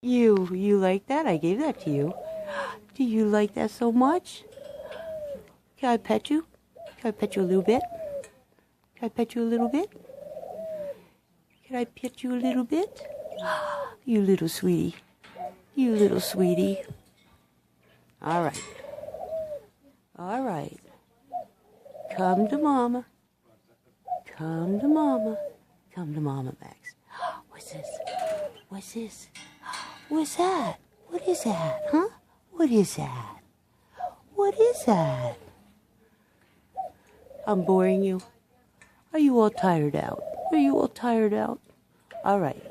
You like that? I gave that to you. Do you like that so much? Can I pet you? Can I pet you a little bit? Can I pet you a little bit? Can I pet you a little bit? You little sweetie. You little sweetie. All right. All right. Come to Mama. Come to Mama. Come to Mama, Max. What's this? What's this? What's that? What is that, huh? What is that? What is that? I'm boring you. Are you all tired out? Are you all tired out? All right.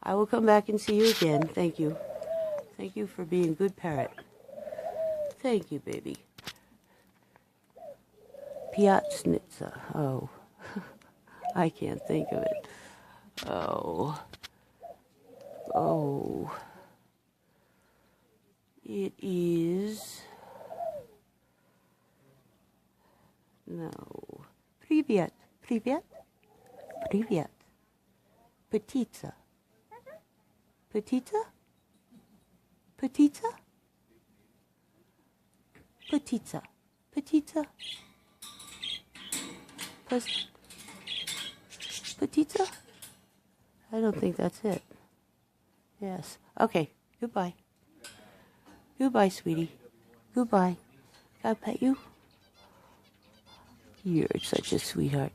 I will come back and see you again. Thank you. Thank you for being a good parrot. Thank you, baby. Piatsnitsa. Oh. I can't think of it. Oh. Oh. It is... No. Привет. Привет. Привет. Petitza. Petitza? Petitza? Petitza. Petitza? Petitza? I don't think that's it. Yes. Okay. Goodbye. Goodbye, sweetie. Goodbye. Can I pet you? You're such a sweetheart.